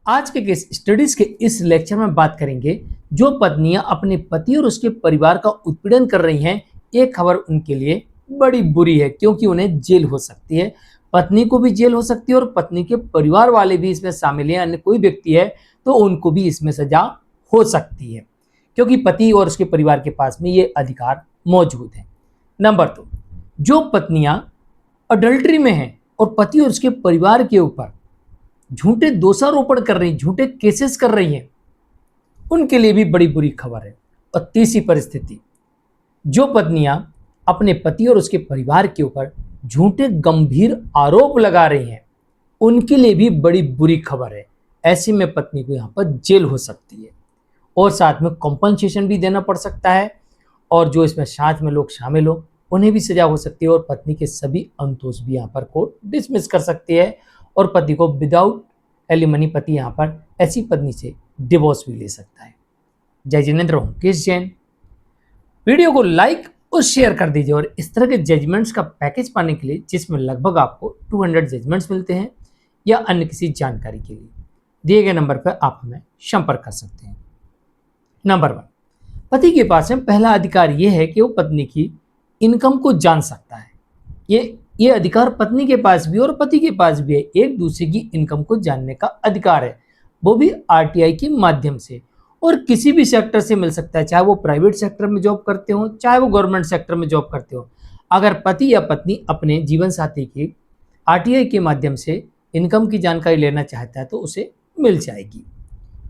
आज के case studies के इस लेक्चर में बात करेंगे जो पत्नियां अपने पति और उसके परिवार का उत्पीड़न कर रही हैं। ये खबर उनके लिए बड़ी बुरी है क्योंकि उन्हें जेल हो सकती है, पत्नी को भी जेल हो सकती है और पत्नी के परिवार वाले भी इसमें शामिल हैं। अन्य कोई व्यक्ति है तो उनको भी इसमें सजा हो सकती है क्योंकि पति और उसके परिवार के पास में ये अधिकार मौजूद है। नंबर 2, जो पत्नियां अडल्ट्री में हैं और पति और उसके परिवार के ऊपर झूठे दोषारोपण कर रही, झूठे केसेस कर रही हैं, उनके लिए भी बड़ी बुरी खबर है। और तीसरी परिस्थिति, जो पत्नियां अपने पति और उसके परिवार के ऊपर झूठे गंभीर आरोप लगा रही हैं, उनके लिए भी बड़ी बुरी खबर है। ऐसे में पत्नी को यहां पर जेल हो सकती है और साथ में कॉम्पनसेशन भी देना पड़ सकता है। और जो इसमें साथ में लोग शामिल हो उन्हें भी सजा हो सकती है और पत्नी के सभी अनुतोष भी यहाँ पर कोर्ट डिसमिस कर सकती है और पति को विदाउट एलिमनी पति यहाँ पर ऐसी पत्नी से डिवोर्स भी ले सकता है। जय जिनेंद्र हूँ किस जैन। वीडियो को लाइक और शेयर कर दीजिए और इस तरह के जजमेंट्स का पैकेज पाने के लिए जिसमें लगभग आपको 200 जजमेंट्स मिलते हैं या अन्य किसी जानकारी के लिए दिए गए नंबर पर आप हमें संपर्क कर सकते हैं। नंबर 1, पति के पास में पहला अधिकार यह है कि वो पत्नी की इनकम को जान सकता है। ये अधिकार पत्नी के पास भी और पति के पास भी है। एक दूसरे की इनकम को जानने का अधिकार है, वो भी आरटीआई के माध्यम से और किसी भी सेक्टर से मिल सकता है, चाहे वो प्राइवेट सेक्टर में जॉब करते हो चाहे वो गवर्नमेंट सेक्टर में जॉब करते हो। अगर पति या पत्नी अपने जीवन साथी की आरटीआई के माध्यम से इनकम की जानकारी लेना चाहता है तो उसे मिल जाएगी।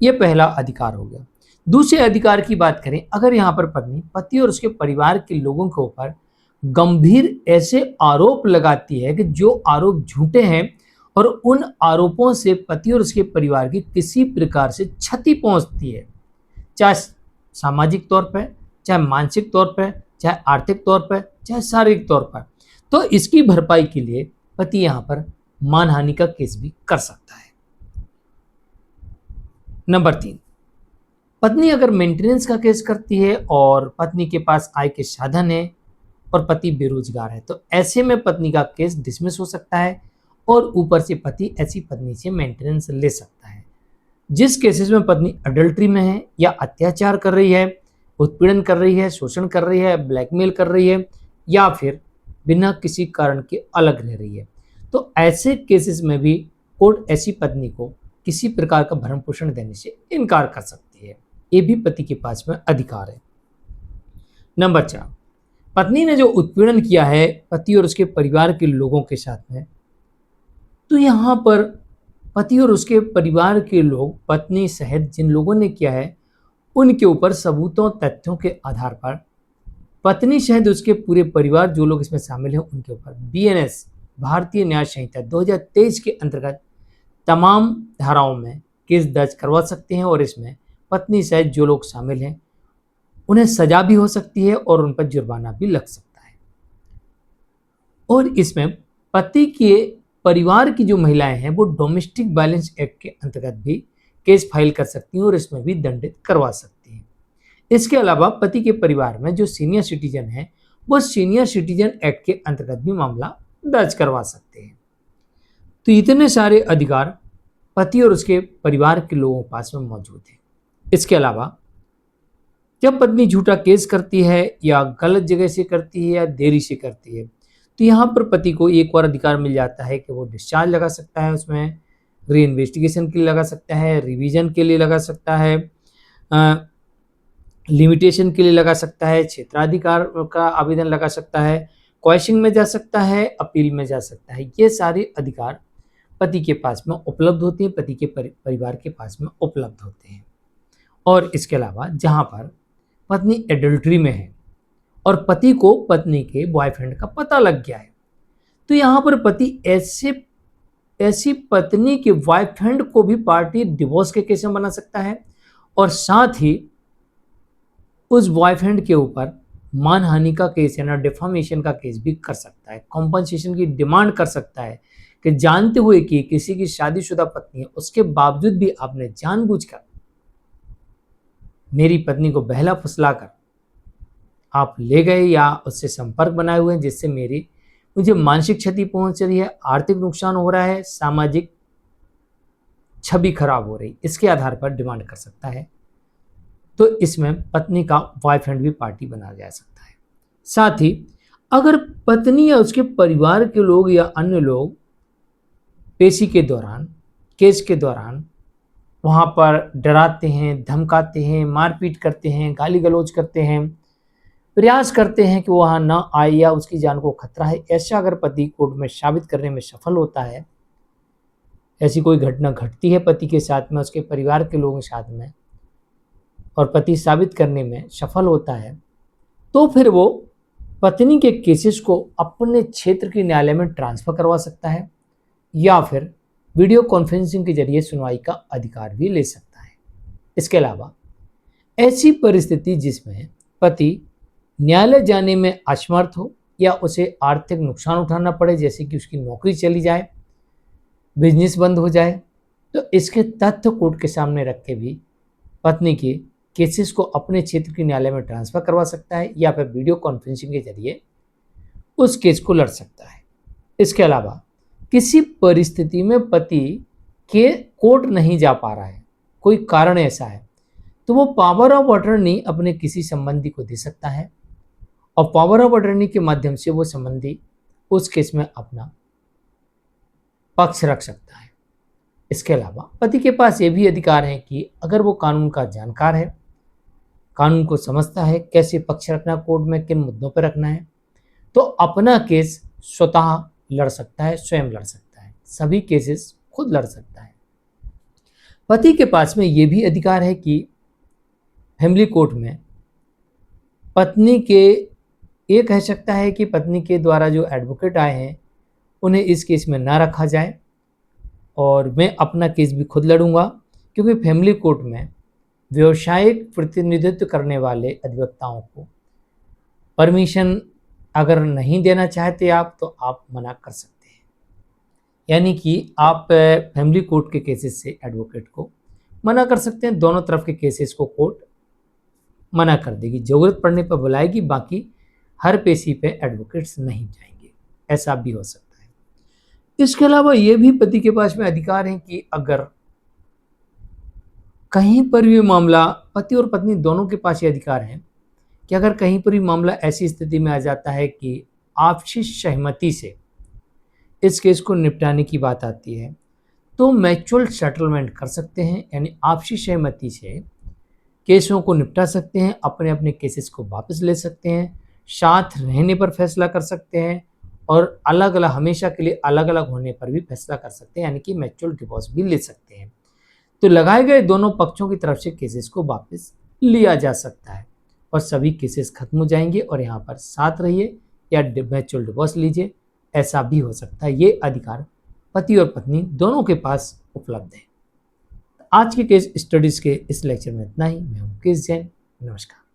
ये पहला अधिकार हो गया। दूसरे अधिकार की बात करें, अगर यहाँ पर पत्नी पति और उसके परिवार के लोगों के ऊपर गंभीर ऐसे आरोप लगाती है कि जो आरोप झूठे हैं और उन आरोपों से पति और उसके परिवार की किसी प्रकार से क्षति पहुंचती है, चाहे सामाजिक तौर पर, चाहे मानसिक तौर पर, चाहे आर्थिक तौर पर, चाहे शारीरिक तौर पर, तो इसकी भरपाई के लिए पति यहाँ पर मानहानि का केस भी कर सकता है। नंबर 3, पत्नी अगर मेंटेनेंस का केस करती है और पत्नी के पास आय के साधन है और पति बेरोजगार है तो ऐसे में पत्नी का केस डिसमिस हो सकता है और ऊपर से पति ऐसी पत्नी से मेंटेनेंस ले सकता है। जिस केसेस में पत्नी अडल्ट्री में है या अत्याचार कर रही है, उत्पीड़न कर रही है, शोषण कर रही है, ब्लैकमेल कर रही है या फिर बिना किसी कारण के अलग रह रही है, तो ऐसे केसेस में भी कोर्ट ऐसी पत्नी को किसी प्रकार का भरण पोषण देने से इनकार कर सकती है। ये भी पति के पास में अधिकार है। नंबर 4, पत्नी ने जो उत्पीड़न किया है पति और उसके परिवार के लोगों के साथ में, तो यहाँ पर पति और उसके परिवार के लोग, पत्नी सहित जिन लोगों ने किया है, उनके ऊपर सबूतों तथ्यों के आधार पर पत्नी सहित उसके पूरे परिवार जो लोग इसमें शामिल हैं उनके ऊपर बीएनएस भारतीय न्याय संहिता 2023 के अंतर्गत तमाम धाराओं में केस दर्ज करवा सकते हैं और इसमें पत्नी सहित जो लोग शामिल हैं उन्हें सजा भी हो सकती है और उन पर जुर्माना भी लग सकता है। और इसमें पति के परिवार की जो महिलाएं हैं वो डोमेस्टिक वायलेंस एक्ट के अंतर्गत भी केस फाइल कर सकती हैं और इसमें भी दंडित करवा सकती हैं। इसके अलावा पति के परिवार में जो सीनियर सिटीजन है वो सीनियर सिटीजन एक्ट के अंतर्गत भी मामला दर्ज करवा सकते हैं। तो इतने सारे अधिकार पति और उसके परिवार के लोगों के पास में मौजूद है। इसके अलावा जब पत्नी झूठा केस करती है या गलत जगह से करती है या देरी से करती है तो यहाँ पर पति को एक और अधिकार मिल जाता है कि वो डिस्चार्ज लगा सकता है, उसमें री इन्वेस्टिगेशन के लिए लगा सकता है, रिवीजन के लिए लगा सकता है, लिमिटेशन के लिए लगा सकता है, क्षेत्राधिकार का आवेदन लगा सकता है, क्वेश्चनिंग में जा सकता है, अपील में जा सकता है। ये सारे अधिकार पति के पास में उपलब्ध होते हैं, पति के परिवार के पास में उपलब्ध होते हैं। और इसके अलावा जहाँ पर पत्नी एडल्ट्री में है और पति को पत्नी के बॉयफ्रेंड का पता लग गया है तो यहाँ पर पति ऐसी पत्नी के बॉयफ्रेंड को भी पार्टी डिवोर्स के केस में बना सकता है और साथ ही उस बॉयफ्रेंड के ऊपर मानहानि का केस या डिफामेशन का केस भी कर सकता है। कॉम्पनसेशन की डिमांड कर सकता है कि जानते हुए कि किसी की शादीशुदा पत्नी है उसके बावजूद भी आपने जानबूझकर मेरी पत्नी को बहला फुसलाकर आप ले गए या उससे संपर्क बनाए हुए हैं जिससे मुझे मानसिक क्षति पहुंच रही है, आर्थिक नुकसान हो रहा है, सामाजिक छवि खराब हो रही, इसके आधार पर डिमांड कर सकता है। तो इसमें पत्नी का बॉयफ्रेंड भी पार्टी बना जा सकता है। साथ ही अगर पत्नी या उसके परिवार के लोग या अन्य लोग पेशी के दौरान, केस के दौरान वहाँ पर डराते हैं, धमकाते हैं, मारपीट करते हैं, गाली गलौज करते हैं, प्रयास करते हैं कि वो वहाँ ना आए या उसकी जान को खतरा है, ऐसा अगर पति कोर्ट में साबित करने में सफल होता है, ऐसी कोई घटना घटती है पति के साथ में, उसके परिवार के लोगों के साथ में, और पति साबित करने में सफल होता है, तो फिर वो पत्नी के केसेस को अपने क्षेत्र के न्यायालय में ट्रांसफर करवा सकता है या फिर वीडियो कॉन्फ्रेंसिंग के जरिए सुनवाई का अधिकार भी ले सकता है। इसके अलावा ऐसी परिस्थिति जिसमें पति न्यायालय जाने में असमर्थ हो या उसे आर्थिक नुकसान उठाना पड़े, जैसे कि उसकी नौकरी चली जाए, बिजनेस बंद हो जाए, तो इसके तथ्य कोर्ट के सामने रख के भी पत्नी के केसेस को अपने क्षेत्र के न्यायालय में ट्रांसफर करवा सकता है या फिर वीडियो कॉन्फ्रेंसिंग के जरिए उस केस को लड़ सकता है। इसके अलावा किसी परिस्थिति में पति के कोर्ट नहीं जा पा रहा है, कोई कारण ऐसा है, तो वो पावर ऑफ अटर्नी अपने किसी संबंधी को दे सकता है और पावर ऑफ अटर्नी के माध्यम से वो संबंधी उस केस में अपना पक्ष रख सकता है। इसके अलावा पति के पास ये भी अधिकार है कि अगर वो कानून का जानकार है, कानून को समझता है, कैसे पक्ष रखना कोर्ट में, किन मुद्दों पर रखना है, तो अपना केस स्वतः लड़ सकता है, स्वयं लड़ सकता है, सभी केसेस खुद लड़ सकता है। पति के पास में ये भी अधिकार है कि फैमिली कोर्ट में पत्नी के, ये कह सकता है कि पत्नी के द्वारा जो एडवोकेट आए हैं उन्हें इस केस में ना रखा जाए और मैं अपना केस भी खुद लड़ूंगा, क्योंकि फैमिली कोर्ट में व्यावसायिक प्रतिनिधित्व करने वाले अधिवक्ताओं को परमिशन अगर नहीं देना चाहते आप, तो आप मना कर सकते हैं। यानी कि आप फैमिली कोर्ट के केसेस से एडवोकेट को मना कर सकते हैं, दोनों तरफ के केसेस को कोर्ट मना कर देगी, ज़रूरत पड़ने पर बुलाएगी, बाकी हर पेशी पे एडवोकेट्स नहीं जाएंगे, ऐसा भी हो सकता है। इसके अलावा ये भी पति के पास में अधिकार है कि अगर कहीं पर भी मामला, पति और पत्नी दोनों के पास ये अधिकार है कि अगर कहीं पर भी मामला ऐसी स्थिति में आ जाता है कि आपसी सहमति से इस केस को निपटाने की बात आती है, तो म्यूचुअल सेटलमेंट कर सकते हैं, यानी आपसी सहमति से केसों को निपटा सकते हैं, अपने अपने केसेस को वापस ले सकते हैं, साथ रहने पर फैसला कर सकते हैं और अलग अलग, हमेशा के लिए अलग अलग होने पर भी फैसला कर सकते हैं, यानी कि म्यूचुअल डिवोर्स भी ले सकते हैं। तो लगाए गए दोनों पक्षों की तरफ से केसेस को वापस लिया जा सकता है और सभी केसेस खत्म हो जाएंगे और यहाँ पर साथ रहिए या म्यूचुअल डिवोर्स लीजिए, ऐसा भी हो सकता है। ये अधिकार पति और पत्नी दोनों के पास उपलब्ध है। आज के केस स्टडीज़ के इस लेक्चर में इतना ही। मैं हूँ केस जैन, नमस्कार।